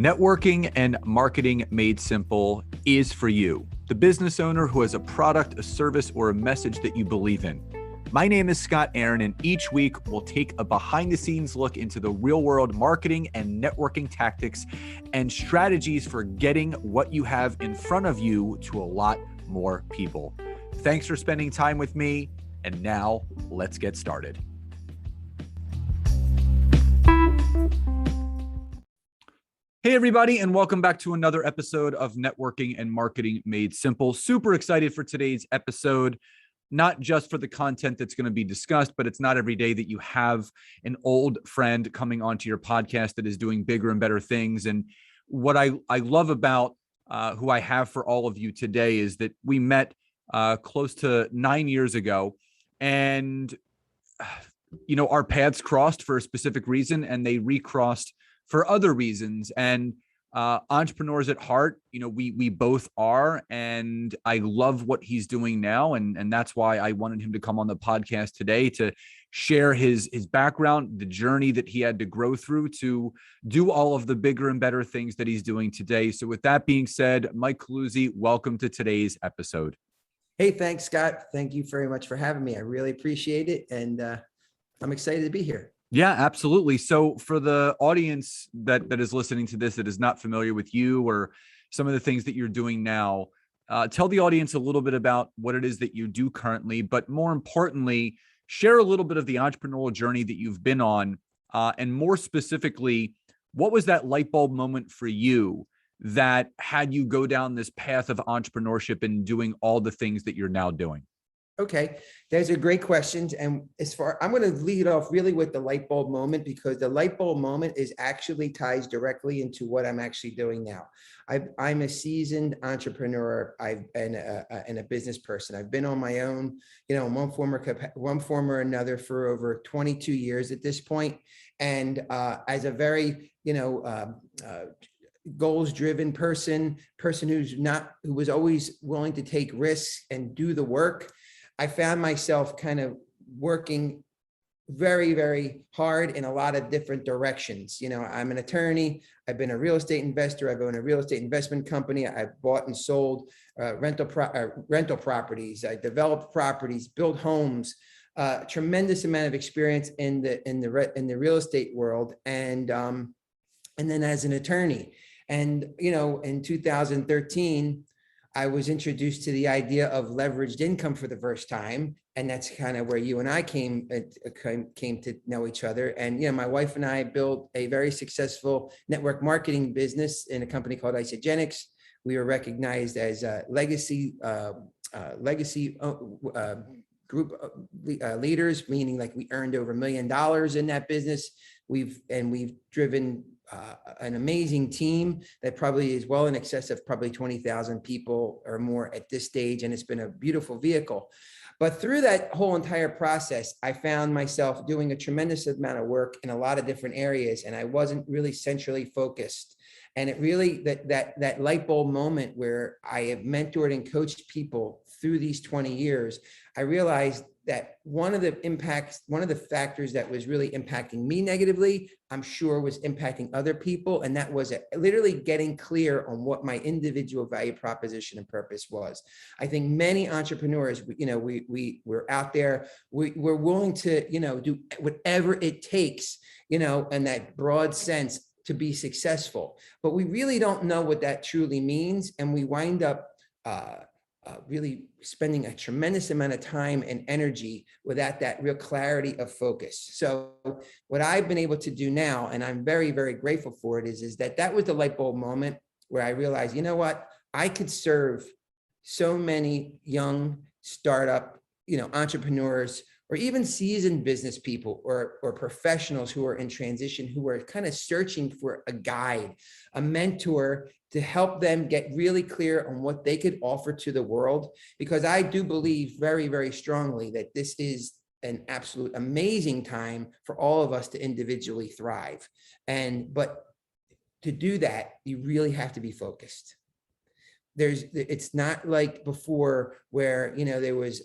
Networking and marketing made simple is for you, the business owner who has a product, a service, or a message that you believe in. My name is Scott Aaron, and each week we'll take a behind-the-scenes look into the real-world marketing and networking tactics and strategies for getting what you have in front of you to a lot more people. Thanks for spending time with me, and now let's get started. Hey, everybody, and welcome back to another episode of Networking and Marketing Made Simple. Super excited for today's episode, not just for the content that's going to be discussed, but it's not every day that you have an old friend coming onto your podcast that is doing bigger and better things. And what I love about who I have for all of you today is that we met close to 9 years ago, and our paths crossed for a specific reason, and they recrossed for other reasons. And entrepreneurs at heart, we both are, and I love what he's doing now. And that's why I wanted him to come on the podcast today to share his background, the journey that he had to grow through to do all of the bigger and better things that he's doing today. So with that being said, Mike Coluzzi, welcome to today's episode. Hey, thanks, Scott. Thank you very much for having me. I really appreciate it. And I'm excited to be here. Yeah, absolutely. So for the audience that is listening to this, that is not familiar with you or some of the things that you're doing now, tell the audience a little bit about what it is that you do currently, but more importantly, share a little bit of the entrepreneurial journey that you've been on. And more specifically, what was that light bulb moment for you that had you go down this path of entrepreneurship and doing all the things that you're now doing? Okay, those are great questions. And I'm going to lead off really with the light bulb moment, because the light bulb moment actually ties directly into what I'm actually doing now. I'm a seasoned entrepreneur. And a business person. I've been on my own, in one form or another for over 22 years at this point. And as a very, goals-driven person who was always willing to take risks and do the work, I found myself kind of working very, very hard in a lot of different directions. I'm an attorney. I've been a real estate investor. I've owned a real estate investment company. I've bought and sold rental properties. I developed properties, built homes. Tremendous amount of experience in the real estate world, and then as an attorney. And in 2013. I was introduced to the idea of leveraged income for the first time. And that's kind of where you and I came to know each other. And, my wife and I built a very successful network marketing business in a company called Isogenics. We were recognized as legacy group leaders, meaning like we earned over $1 million in that business. We've driven an amazing team that probably is well in excess of probably 20,000 people or more at this stage. And it's been a beautiful vehicle. But through that whole entire process, I found myself doing a tremendous amount of work in a lot of different areas, and I wasn't really centrally focused. And it really, that light bulb moment where I have mentored and coached people through these 20 years, I realized that one of the factors that was really impacting me negatively, I'm sure was impacting other people. And that was literally getting clear on what my individual value proposition and purpose was. I think many entrepreneurs, we're out there, we're willing to, do whatever it takes, in that broad sense to be successful, but we really don't know what that truly means. And we wind up, really spending a tremendous amount of time and energy without that real clarity of focus. So what I've been able to do now, and I'm very, very grateful for it, is that was the light bulb moment where I realized, what, I could serve so many young startup, entrepreneurs, or even seasoned business people or professionals who are in transition, who are kind of searching for a guide, a mentor to help them get really clear on what they could offer to the world. Because I do believe very, very strongly that this is an absolute amazing time for all of us to individually thrive. But to do that, you really have to be focused. it's not like before where, there was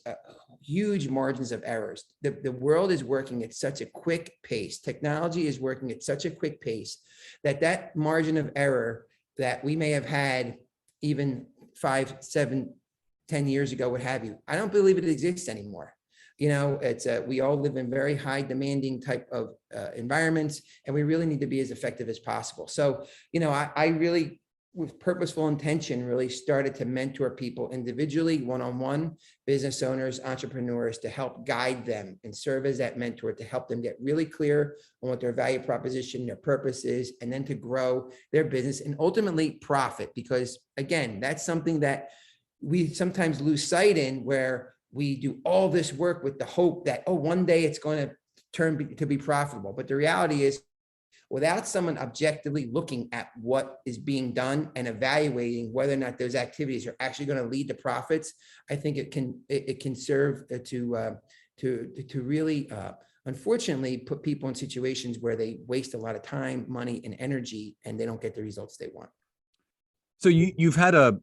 huge margins of errors. The world is working at such a quick pace. Technology is working at such a quick pace that margin of error that we may have had even 5, 7, 10 years ago, what have you, I don't believe it exists anymore. It's we all live in very high demanding type of environments, and we really need to be as effective as possible. So, I really, with purposeful intention, really started to mentor people individually, one-on-one, business owners, entrepreneurs, to help guide them and serve as that mentor to help them get really clear on what their value proposition, their purpose is, and then to grow their business and ultimately profit. Because again, that's something that we sometimes lose sight in, where we do all this work with the hope that, oh, one day it's going to turn to be profitable. But the reality is, without someone objectively looking at what is being done and evaluating whether or not those activities are actually going to lead to profits, I think it can serve to really, unfortunately, put people in situations where they waste a lot of time, money, and energy, and they don't get the results they want. So you've had a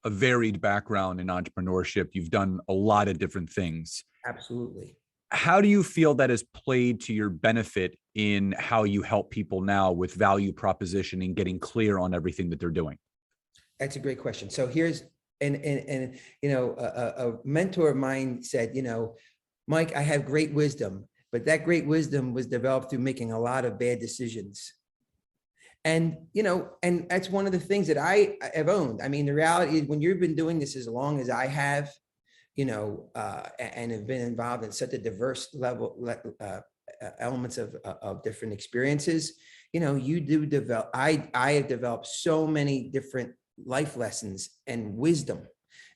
varied background in entrepreneurship. You've done a lot of different things. Absolutely. How do you feel that has played to your benefit in how you help people now with value proposition and getting clear on everything that they're doing? That's a great question. So here's, a mentor of mine said, Mike, I have great wisdom, but that great wisdom was developed through making a lot of bad decisions. And, and that's one of the things that I have owned. I mean, the reality is, when you've been doing this as long as I have, and have been involved in such a diverse level, elements of different experiences, you do develop, I have developed so many different life lessons and wisdom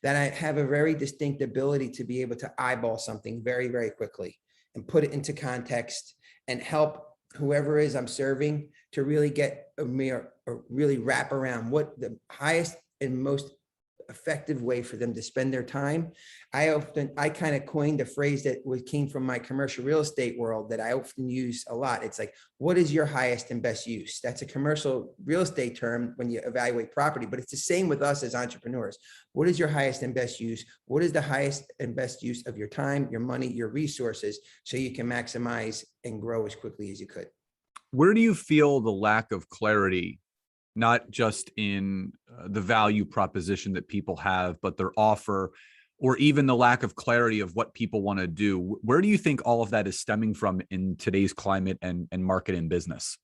that I have a very distinct ability to be able to eyeball something very, very quickly and put it into context and help whoever is I'm serving to really get really wrap around what the highest and most effective way for them to spend their time. I kind of coined a phrase that came from my commercial real estate world that I often use a lot. It's like, what is your highest and best use? That's a commercial real estate term when you evaluate property, but it's the same with us as entrepreneurs. What is your highest and best use? What is the highest and best use of your time, your money, your resources, so you can maximize and grow as quickly as you could? Where do you feel the lack of clarity, not just in the value proposition that people have, but their offer, or even the lack of clarity of what people want to do? Where do you think all of that is stemming from in today's climate and market and business?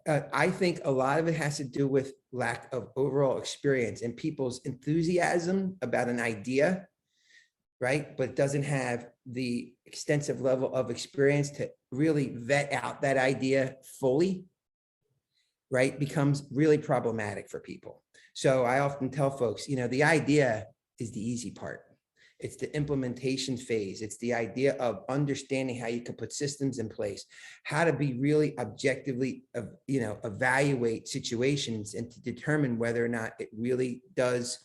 I think a lot of it has to do with lack of overall experience and people's enthusiasm about an idea, right? But it doesn't have the extensive level of experience to really vet out that idea fully, right? Becomes really problematic for people. So I often tell folks, the idea is the easy part. It's the implementation phase. It's the idea of understanding how you can put systems in place, how to be really objectively, evaluate situations and to determine whether or not it really does,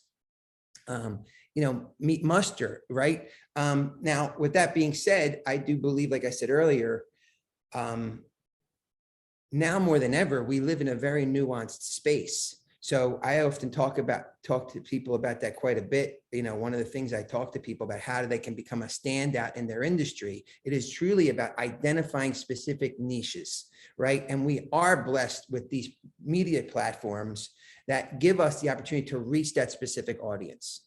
meet muster, right? Now, with that being said, I do believe, like I said earlier, now more than ever, we live in a very nuanced space. So I often talk to people about that quite a bit. One of the things I talk to people about, how they can become a standout in their industry. It is truly about identifying specific niches, right? And we are blessed with these media platforms that give us the opportunity to reach that specific audience.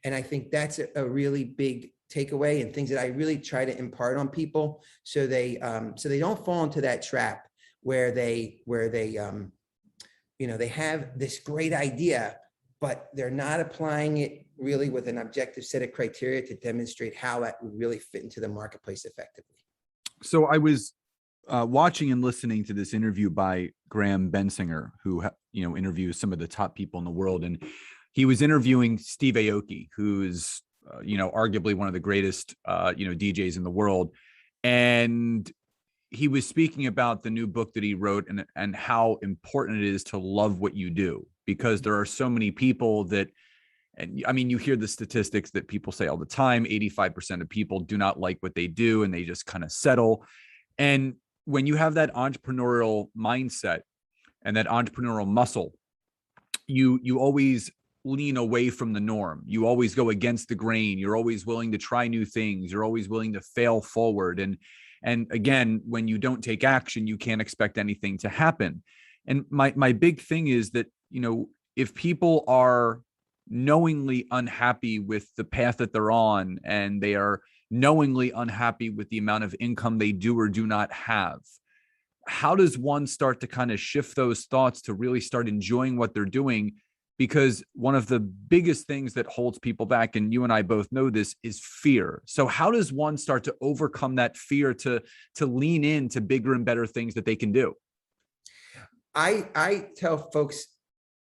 And I think that's a really big takeaway, and things that I really try to impart on people so they don't fall into that trap where they have this great idea, but they're not applying it really with an objective set of criteria to demonstrate how that would really fit into the marketplace effectively. So I was watching and listening to this interview by Graham Bensinger, who interviews some of the top people in the world, and he was interviewing Steve Aoki, who's arguably one of the greatest DJs in the world, and he was speaking about the new book that he wrote and how important it is to love what you do, because there are so many people that, and I mean, you hear the statistics that people say all the time, 85% of people do not like what they do and they just kind of settle. And when you have that entrepreneurial mindset and that entrepreneurial muscle, you always lean away from the norm. You always go against the grain. You're always willing to try new things. You're always willing to fail forward. And again, when you don't take action, you can't expect anything to happen. And my big thing is that, if people are knowingly unhappy with the path that they're on, and they are knowingly unhappy with the amount of income they do or do not have, how does one start to kind of shift those thoughts to really start enjoying what they're doing? Because one of the biggest things that holds people back, and you and I both know this, is fear. So how does one start to overcome that fear to lean into bigger and better things that they can do? I tell folks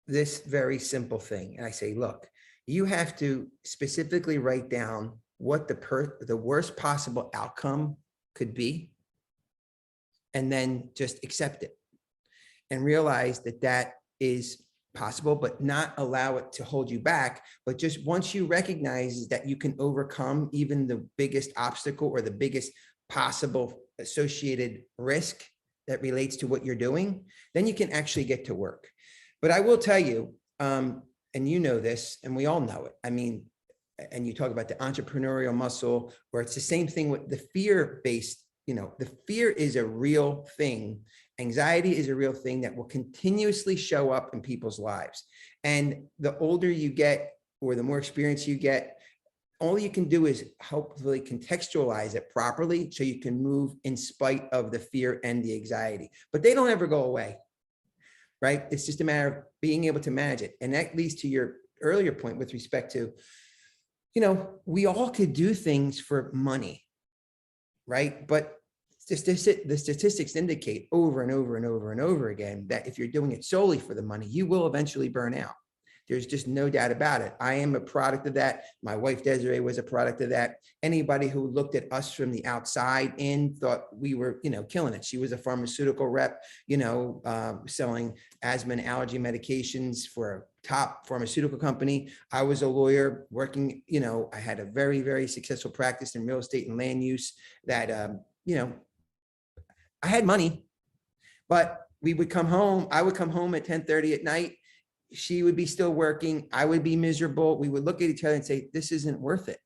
this very simple thing. And I say, look, you have to specifically write down what the worst possible outcome could be, and then just accept it and realize that that is possible, but not allow it to hold you back. But just once you recognize that you can overcome even the biggest obstacle or the biggest possible associated risk that relates to what you're doing, then you can actually get to work. But I will tell you, and you know this, and we all know it. I mean, and you talk about the entrepreneurial muscle, where it's the same thing with the fear-based, the fear is a real thing. Anxiety is a real thing that will continuously show up in people's lives. And the older you get, or the more experience you get, all you can do is hopefully contextualize it properly so you can move in spite of the fear and the anxiety. But they don't ever go away, right? It's just a matter of being able to manage it. And that leads to your earlier point with respect to, we all could do things for money, right? But the statistics indicate over and over and over and over again that if you're doing it solely for the money, you will eventually burn out. There's just no doubt about it. I am a product of that. My wife, Desiree, was a product of that. Anybody who looked at us from the outside in thought we were, killing it. She was a pharmaceutical rep, selling asthma and allergy medications for a top pharmaceutical company. I was a lawyer working, I had a very, very successful practice in real estate and land use that, I had money, but we would come home. I would come home at 10:30 at night. She would be still working. I would be miserable. We would look at each other and say, this isn't worth it.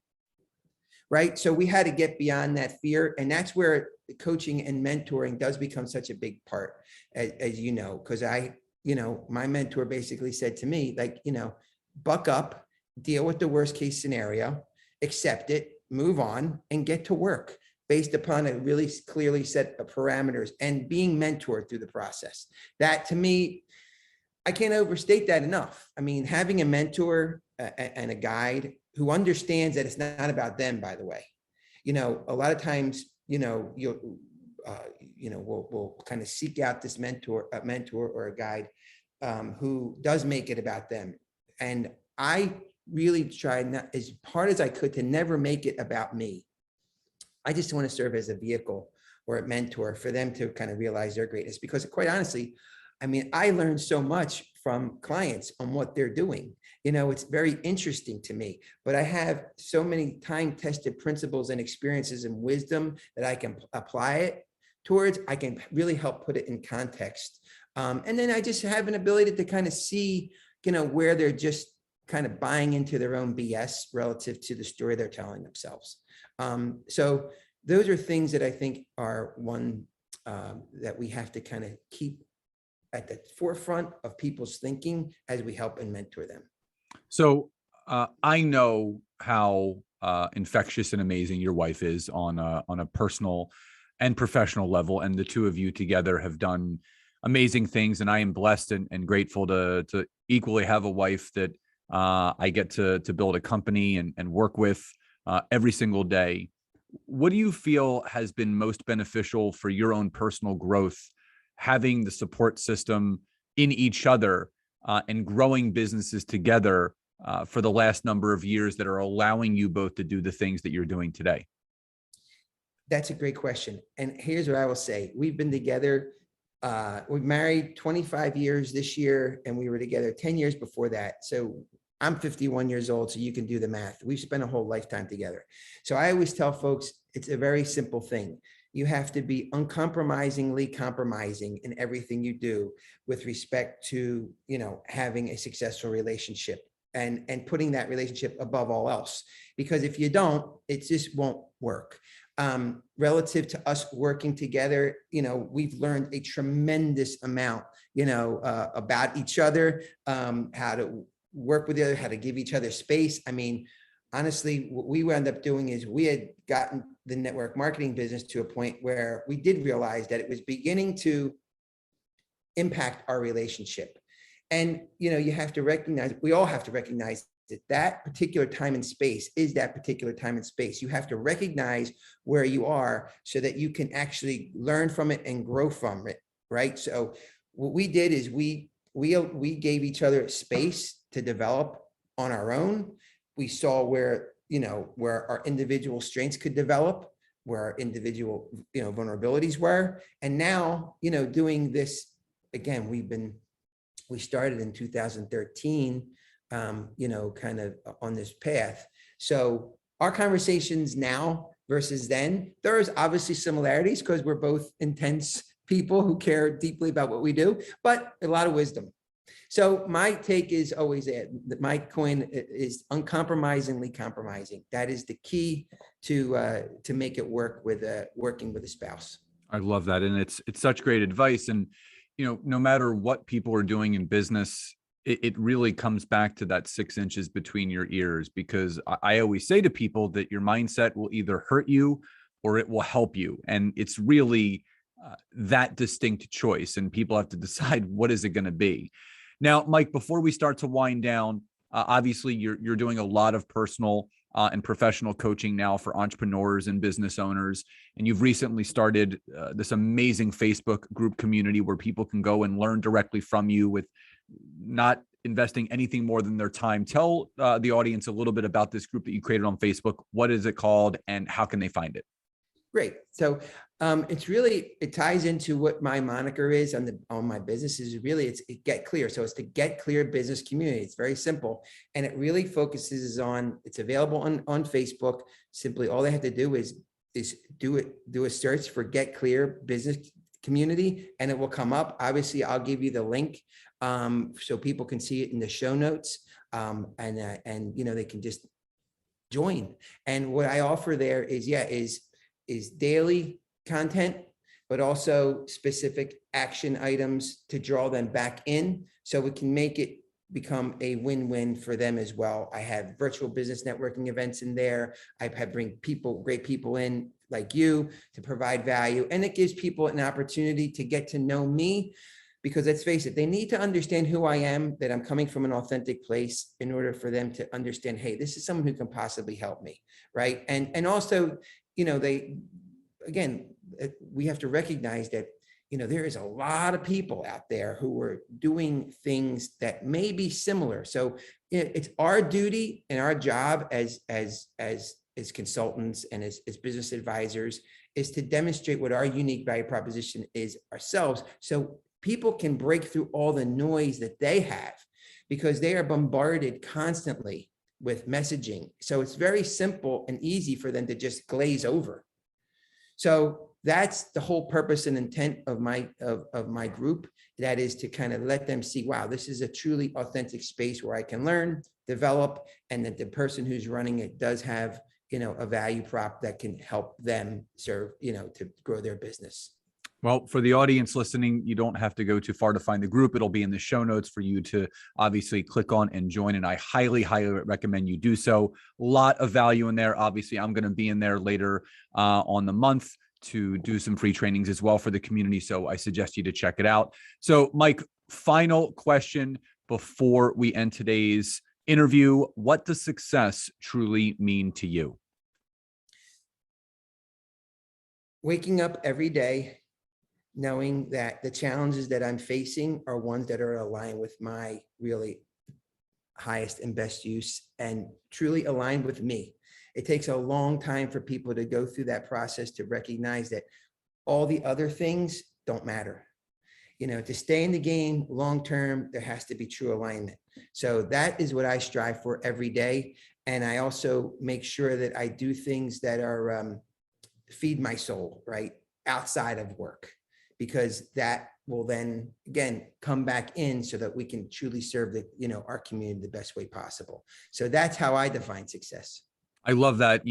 Right. So we had to get beyond that fear. And that's where the coaching and mentoring does become such a big part, as you know, because my mentor basically said to me, like, buck up, deal with the worst case scenario, accept it, move on, and get to work based upon a really clearly set of parameters and being mentored through the process. That, to me, I can't overstate that enough. I mean, having a mentor and a guide who understands that it's not about them, by the way. A lot of times, we'll kind of seek out this mentor or a guide who does make it about them. And I really tried, not as hard as I could, to never make it about me. I just want to serve as a vehicle or a mentor for them to kind of realize their greatness, because quite honestly, I mean, I learned so much from clients on what they're doing. It's very interesting to me, but I have so many time-tested principles and experiences and wisdom that I can apply it towards. I can really help put it in context. And then I just have an ability to kind of see, where they're just kind of buying into their own BS relative to the story they're telling themselves. So those are things that I think are one that we have to kind of keep at the forefront of people's thinking as we help and mentor them. So I know how infectious and amazing your wife is on a personal and professional level, and the two of you together have done amazing things. And I am blessed and grateful to equally have a wife that I get to build a company and work with every single day. What do you feel has been most beneficial for your own personal growth, having the support system in each other and growing businesses together for the last number of years that are allowing you both to do the things that you're doing today? That's a great question. And here's what I will say. We've been together. We've married 25 years this year, and we were together 10 years before that. So I'm 51 years old, so you can do the math. We've spent a whole lifetime together. So I always tell folks, it's a very simple thing. You have to be uncompromisingly compromising in everything you do with respect to, having a successful relationship. and putting that relationship above all else. Because if you don't, it just won't work. Relative to us working together, we've learned a tremendous amount, about each other, how to work with the other, how to give each other space. I mean, honestly, what we wound up doing is we had gotten the network marketing business to a point where we did realize that it was beginning to impact our relationship. And, you have to recognize, we all have to recognize that particular time and space is that particular time and space. You have to recognize where you are so that you can actually learn from it and grow from it, right? So what we did is we gave each other space to develop on our own. We saw where our individual strengths could develop, where our individual vulnerabilities were. And now, doing this again, we started in 2013, kind of on this path. So our conversations now versus then, there's obviously similarities because we're both intense people who care deeply about what we do, but a lot of wisdom. So my take is always that my coin is uncompromisingly compromising. That is the key to make it work with working with a spouse. I love that. And it's such great advice. And, no matter what people are doing in business, it really comes back to that 6 inches between your ears, because I always say to people that your mindset will either hurt you or it will help you. And it's really that distinct choice. And people have to decide, what is it going to be? Now, Mike, before we start to wind down, obviously you're doing a lot of personal and professional coaching now for entrepreneurs and business owners. And you've recently started this amazing Facebook group community where people can go and learn directly from you with not investing anything more than their time. Tell the audience a little bit about this group that you created on Facebook. What is it called and how can they find it? Great. So it ties into what my moniker is on my business is really it's Get Clear. So it's the Get Clear business community. It's very simple. And it really focuses on, it's available on Facebook. Simply all they have to do is do a search for Get Clear business community and it will come up. Obviously I'll give you the link so people can see it in the show notes and they can just join. And what I offer there is daily content, but also specific action items to draw them back in so we can make it become a win-win for them as well. I have virtual business networking events in there. I bring great people in like you to provide value. And it gives people an opportunity to get to know me because let's face it, they need to understand who I am, that I'm coming from an authentic place in order for them to understand, hey, this is someone who can possibly help me, right? And also, we have to recognize that, there is a lot of people out there who are doing things that may be similar. So it's our duty and our job as consultants and as business advisors is to demonstrate what our unique value proposition is ourselves. So people can break through all the noise that they have because they are bombarded constantly with messaging. So it's very simple and easy for them to just glaze over. So that's the whole purpose and intent of my group. That is to kind of let them see, wow, this is a truly authentic space where I can learn, develop, and that the person who's running it does have, a value prop that can help them serve, to grow their business. Well, for the audience listening, you don't have to go too far to find the group. It'll be in the show notes for you to obviously click on and join. And I highly, highly recommend you do so. A lot of value in there. Obviously, I'm going to be in there later on the month to do some free trainings as well for the community. So I suggest you to check it out. So Mike, final question before we end today's interview. What does success truly mean to you? Waking up every day knowing that the challenges that I'm facing are ones that are aligned with my really highest and best use and truly aligned with me. It takes a long time for people to go through that process to recognize that all the other things don't matter. To stay in the game long-term, there has to be true alignment. So that is what I strive for every day. And I also make sure that I do things that are feed my soul, right? Outside of work. because that will then again come back in so that we can truly serve the, our community the best way possible. So that's how I define success. I love that.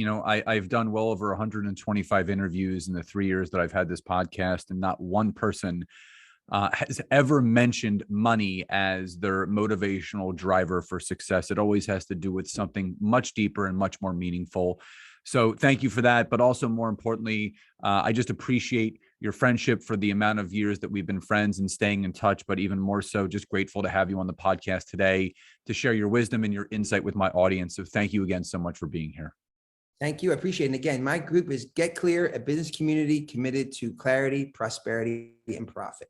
I've done well over 125 interviews in the 3 years that I've had this podcast, and not one person has ever mentioned money as their motivational driver for success. It always has to do with something much deeper and much more meaningful. So thank you for that. But also, more importantly, I just appreciate your friendship for the amount of years that we've been friends and staying in touch. But even more so, just grateful to have you on the podcast today to share your wisdom and your insight with my audience. So thank you again so much for being here. Thank you. I appreciate it. And again, my group is Get Clear, a business community committed to clarity, prosperity, and profit.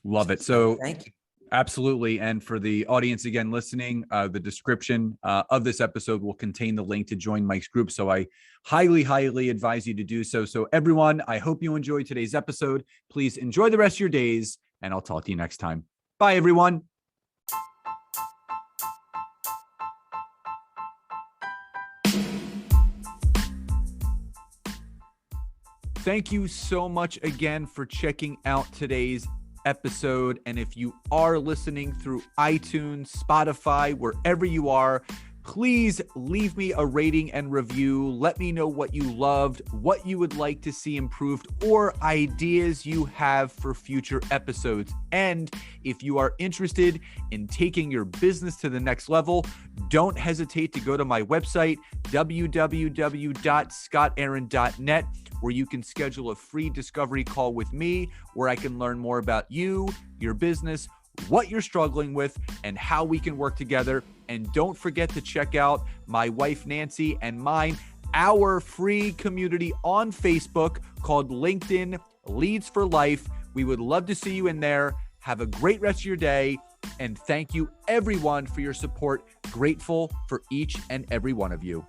Love it. So thank you. Absolutely. And for the audience, again, listening, the description of this episode will contain the link to join Mike's group. So I highly, highly advise you to do so. So everyone, I hope you enjoyed today's episode. Please enjoy the rest of your days, and I'll talk to you next time. Bye, everyone. Thank you so much again for checking out today's episode. And if you are listening through iTunes, Spotify, wherever you are, please leave me a rating and review. Let me know what you loved, what you would like to see improved, or ideas you have for future episodes. And if you are interested in taking your business to the next level, don't hesitate to go to my website, www.scottaaron.net, where you can schedule a free discovery call with me, where I can learn more about you, your business, what you're struggling with, and how we can work together. And don't forget to check out my wife, Nancy, and mine, our free community on Facebook called LinkedIn Leads for Life. We would love to see you in there. Have a great rest of your day. And thank you, everyone, for your support. Grateful for each and every one of you.